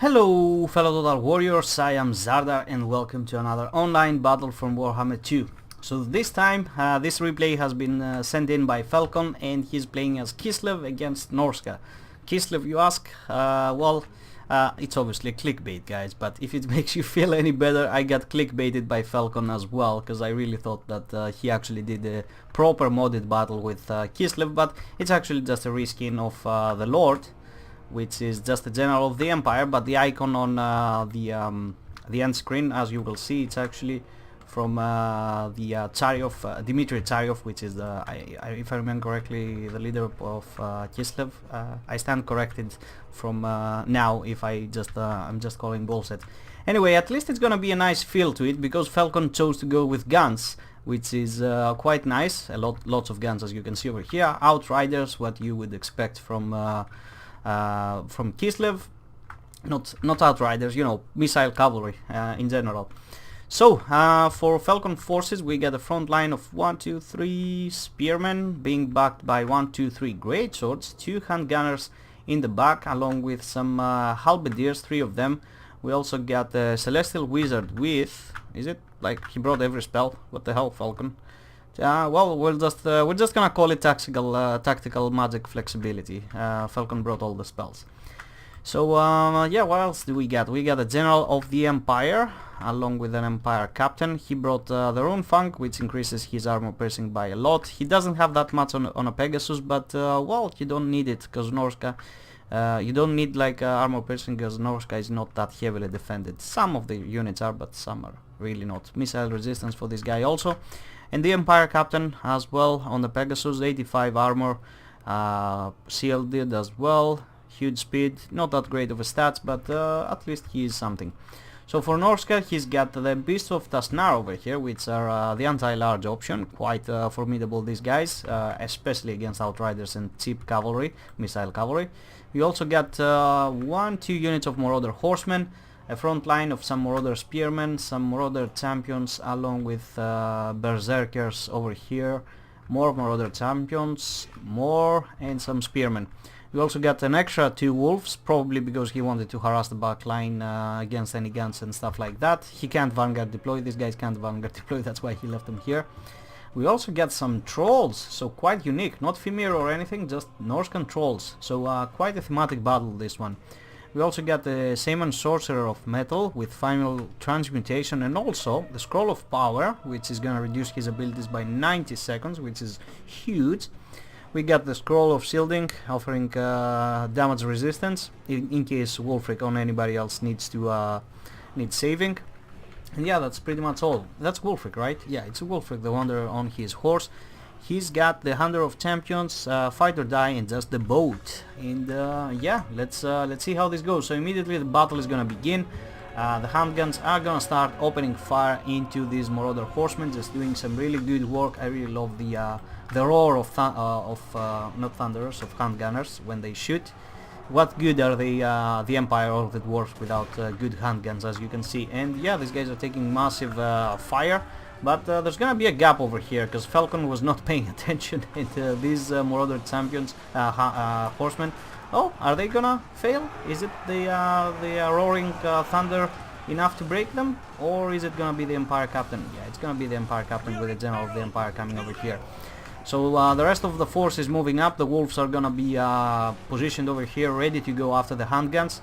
Hello fellow Total Warriors, I am Zardar and welcome to another online battle from Warhammer 2. So this time, this replay has been sent in by Falcon and he's playing as Kislev against Norsca. Kislev, you ask? It's obviously clickbait, guys, but if it makes you feel any better, I got clickbaited by Falcon as well, because I really thought that he actually did a proper modded battle with Kislev, but it's actually just a reskin of the Lord, which is just the general of the Empire, but the icon on the end screen, as you will see, it's actually from the Tsaryov, Dmitry Tsaryov, which is the, if I remember correctly, the leader of Kislev. I stand corrected from now if I'm just calling bullshit. Anyway, at least it's gonna be a nice feel to it, because Falcon chose to go with guns, which is quite nice. Lots of guns, as you can see over here. Outriders, what you would expect from Kislev, not Outriders, you know, missile cavalry in general. So for Falcon forces, we get a front line of 1, 2, 3 spearmen being backed by 1, 2, 3 great swords, 2 handgunners in the back, along with some halberdiers, 3 of them. We also got a celestial wizard with, is it like he brought every spell? What the hell, Falcon? Well, we're just gonna call it tactical magic flexibility. Falcon brought all the spells. So yeah, what else do we get? We got a general of the Empire, along with an Empire captain. He brought the Rune Funk, which increases his armor piercing by a lot. He doesn't have that much on a Pegasus, but well, you don't need it, because Norsca, you don't need like armor piercing, because Norsca is not that heavily defended. Some of the units are, but some are really not. Missile resistance for this guy also. And the Empire captain as well on the Pegasus, 85 armor, shielded as well, huge speed, not that great of a stats, but at least he is something. So for Norsca, he's got the Beasts of Tasnar over here, which are the anti-large option, quite formidable these guys, especially against Outriders and cheap cavalry, missile cavalry. We also got 1-2 units of Marauder Horsemen, a front line of some Marauder Spearmen, some Marauder Champions, along with Berserkers over here, more Marauder Champions, more, and some Spearmen. We also got an extra 2 Wolves, probably because he wanted to harass the back line against any guns and stuff like that. He can't Vanguard deploy, these guys can't Vanguard deploy, that's why he left them here. We also got some Trolls, so quite unique, not Fimir or anything, just Norscan Trolls, so quite a thematic battle this one. We also got the Shaman Sorcerer of Metal with final transmutation, and also the Scroll of Power, which is gonna reduce his abilities by 90 seconds, which is huge. We got the Scroll of Shielding, offering damage resistance in case Wulfric or anybody else needs saving. And yeah, that's pretty much all. That's Wulfric, right? Yeah, it's Wulfric, the Wanderer on his horse. He's got the Hunter of Champions, Fight or Die, and just the boat. And yeah, let's see how this goes. So immediately the battle is gonna begin. The handguns are gonna start opening fire into these Marauder Horsemen, just doing some really good work. I really love the roar of not thunderers, of handgunners when they shoot. What good are the Empire or the dwarves without good handguns, as you can see. And yeah, these guys are taking massive fire. But there's gonna be a gap over here, because Falcon was not paying attention, and these Marauder Champions, Horsemen, oh, are they gonna fail? Is it the roaring thunder enough to break them? Or is it gonna be the Empire Captain? Yeah, it's gonna be the Empire Captain with the General of the Empire coming over here. So the rest of the force is moving up. The Wolves are gonna be positioned over here, ready to go after the handguns,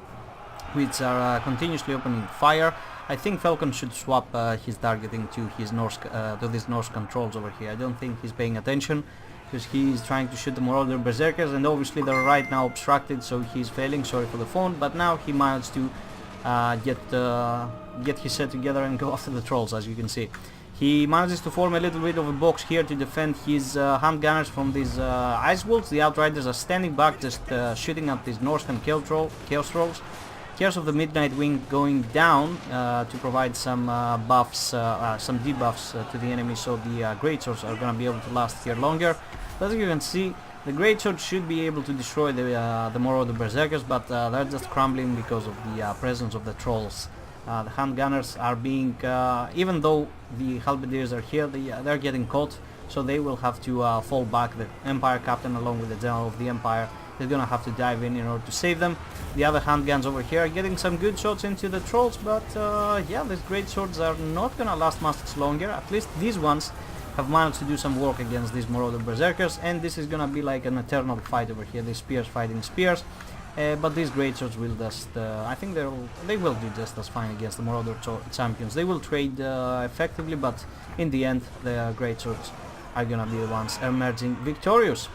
which are continuously opening fire. I think Falcon should swap his targeting to his to these Norse controls over here. I don't think he's paying attention, because he's trying to shoot the Marauder Berserkers, and obviously they're right now obstructed, so he's failing. Sorry for the phone, but now he managed to get his set together and go after the trolls, as you can see. He manages to form a little bit of a box here to defend his handgunners from these Ice Wolves. The Outriders are standing back, just shooting at these Norscan Chaos Trolls. Chaos of the Midnight Wing going down to provide some buffs, some debuffs to the enemy, so the Greatswords are going to be able to last here longer. As you can see, the Greatsword should be able to destroy the Marauder Berserkers, but they're just crumbling because of the presence of the Trolls. The handgunners are being, even though the halberdiers are here, they're getting caught, so they will have to fall back. The Empire Captain, along with the General of the Empire, They're gonna have to dive in order to save them. The other handguns over here are getting some good shots into the trolls, but yeah, these great swords are not gonna last much longer. At least these ones have managed to do some work against these Marauder Berserkers, and this is gonna be like an eternal fight over here. These spears fighting spears. But these great swords will just, I think they will do just as fine against the Marauder champions. They will trade effectively, but in the end, the great swords are gonna be the ones emerging victorious.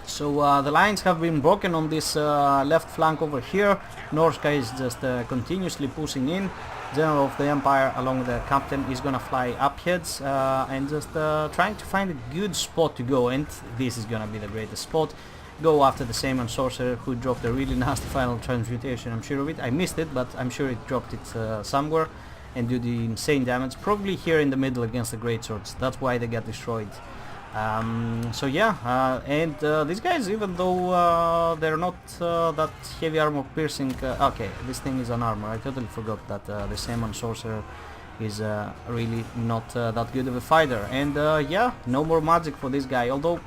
So the lines have been broken on this left flank over here. Norsca is just continuously pushing in. General of the Empire along with the captain is gonna fly upheads and just trying to find a good spot to go, and this is gonna be the greatest spot. Go after the Shaman Sorcerer, who dropped a really nasty final transmutation, I'm sure of it. I missed it, but I'm sure it dropped it somewhere and do the insane damage. Probably here in the middle against the great swords. That's why they got destroyed. So yeah, and these guys, even though they're not that heavy armor piercing, okay, this thing is an armor. I totally forgot that the Shaman Sorcerer is really not that good of a fighter. And yeah, no more magic for this guy, although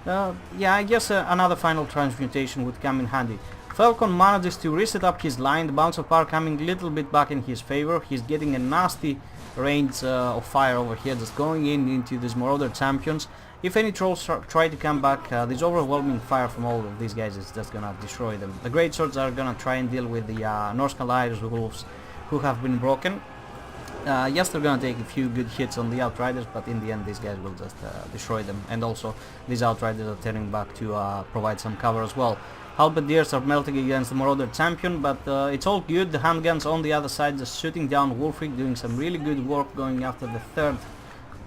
yeah, I guess another final transmutation would come in handy. Falcon manages to reset up his line, the bounce of power coming a little bit back in his favor. He's getting a nasty range of fire over here, just going into these Marauder champions. If any trolls try to come back, this overwhelming fire from all of these guys is just gonna destroy them. The great swords are gonna try and deal with the Norsca wolves who have been broken. Yes, they're gonna take a few good hits on the Outriders, but in the end these guys will just destroy them. And also these Outriders are turning back to provide some cover as well. Halberdiers are melting against the Marauder champion, but it's all good. The handguns on the other side just shooting down Wolfric, doing some really good work going after the third.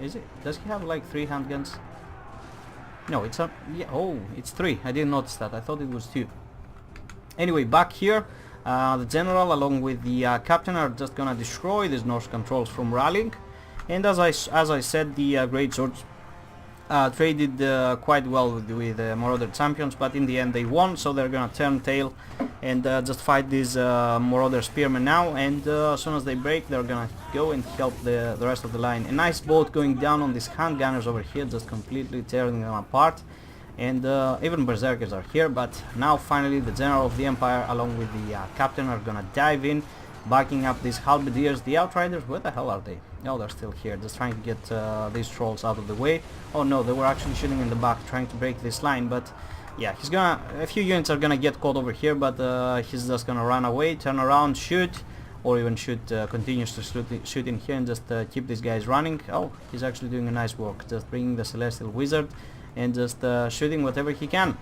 Is it? Does he have like 3 handguns? No, it's a... yeah, oh, it's 3. I didn't notice that. I thought it was 2. Anyway, back here, the general along with the captain are just gonna destroy these Norse controls from rallying. And as I said, the great swords traded quite well with Marauder champions, but in the end they won, so they're gonna turn tail and just fight these Marauder spearmen now, and as soon as they break they're gonna go and help the rest of the line. A nice boat going down on these handgunners over here, just completely tearing them apart, and even Berserkers are here. But now finally the General of the Empire along with the Captain are gonna dive in, backing up these Halberdiers. The Outriders, where the hell are they? Oh, they're still here, just trying to get these trolls out of the way. Oh no, they were actually shooting in the back, trying to break this line, but yeah, he's gonna... a few units are gonna get caught over here, but he's just gonna run away, turn around, shoot, or even shoot, continues to shoot in here and just keep these guys running. Oh, he's actually doing a nice work, just bringing the Celestial Wizard and just shooting whatever he can.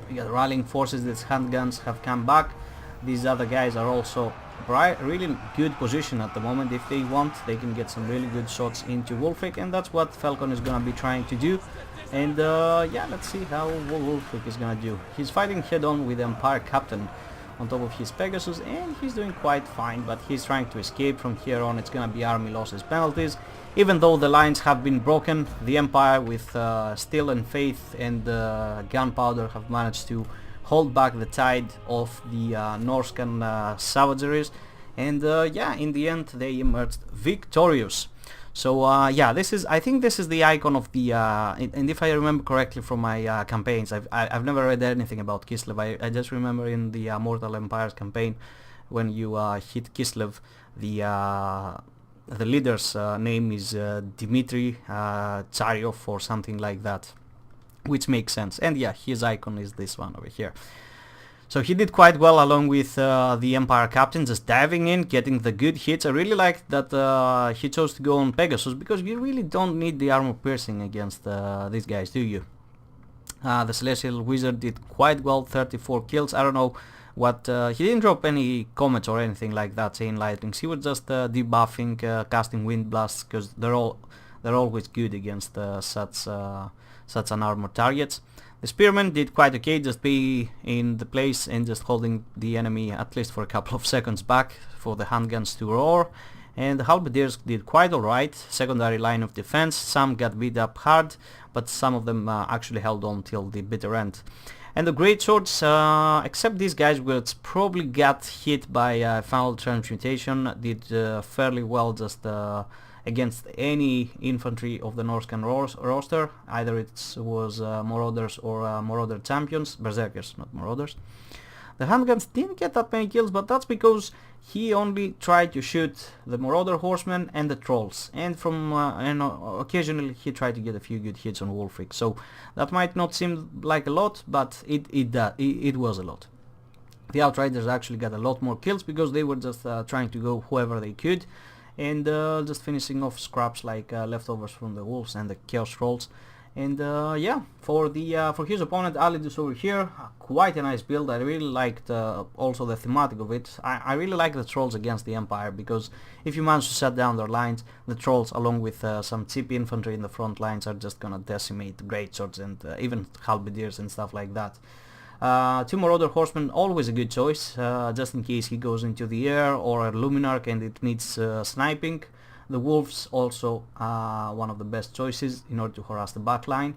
We got rallying forces, these handguns have come back. These other guys are also really good position at the moment. If they want, they can get some really good shots into Wolfric, and that's what Falcon is gonna be trying to do. And yeah, let's see how Wolfric is gonna do. He's fighting head on with the Empire Captain on top of his Pegasus, and he's doing quite fine, but he's trying to escape. From here on it's gonna be army losses penalties. Even though the lines have been broken, the Empire with steel and faith and gunpowder have managed to hold back the tide of the Norscan savageries, and yeah, in the end they emerged victorious. So yeah, this is, I think this is the icon of the and if I remember correctly from my campaigns, I've never read anything about Kislev. I just remember in the Mortal Empires campaign, when you hit Kislev, the leader's name is Dmitry Tsaryov or something like that, which makes sense. And yeah, his icon is this one over here. So he did quite well along with the Empire Captain, just diving in, getting the good hits. I really liked that he chose to go on Pegasus, because you really don't need the armor piercing against these guys, do you? The Celestial Wizard did quite well, 34 kills. I don't know what... he didn't drop any comets or anything like that, chain lightnings. He was just debuffing, casting wind blasts, because they're always good against such unarmored targets. The Spearmen did quite okay, just be in the place and just holding the enemy at least for a couple of seconds back for the handguns to roar. And the Halberdiers did quite alright, secondary line of defense. Some got beat up hard, but some of them actually held on till the bitter end. And the Great Swords, except these guys which probably got hit by final transmutation, did fairly well, just against any infantry of the Norscan roster. Either it was Marauders or Marauder champions, Berserkers, not Marauders. The handguns didn't get that many kills, but that's because he only tried to shoot the Marauder horsemen and the trolls, and from occasionally he tried to get a few good hits on Wolfric. So that might not seem like a lot, but it was a lot. The Outriders actually got a lot more kills because they were just trying to go whoever they could, and just finishing off scraps like leftovers from the wolves and the chaos trolls. And yeah, for his opponent Alidus over here, quite a nice build. I really liked also the thematic of it. I really like the trolls against the Empire, because if you manage to shut down their lines, the trolls along with some cheap infantry in the front lines are just gonna decimate greatswords and even halberdiers and stuff like that. Two Marauder horsemen, always a good choice, just in case he goes into the air or a Luminarch and it needs sniping. The wolves also one of the best choices in order to harass the back line.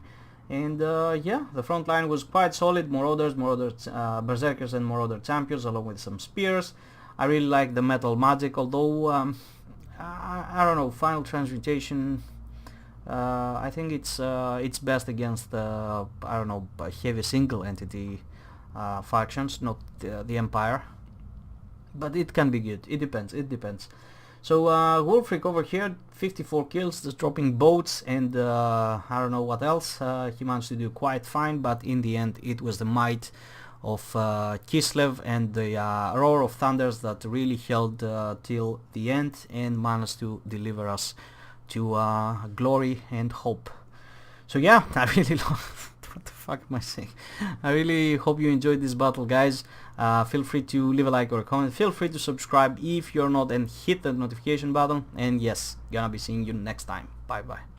And yeah, the front line was quite solid. Marauders, Berserkers and Marauder champions along with some spears. I really like the metal magic, although I don't know, final transmutation, I think it's best against I don't know, heavy single entity factions, not the Empire, but it can be good. It depends. So Wolfric over here, 54 kills, just dropping boats and I don't know what else. He managed to do quite fine, but in the end it was the might of Kislev and the Roar of Thunders that really held till the end and managed to deliver us to glory and hope. So yeah, I really love what the fuck am I saying? I really hope you enjoyed this battle, guys. Feel free to leave a like or a comment. Feel free to subscribe if you're not, and hit that notification button. And yes, gonna be seeing you next time. Bye bye.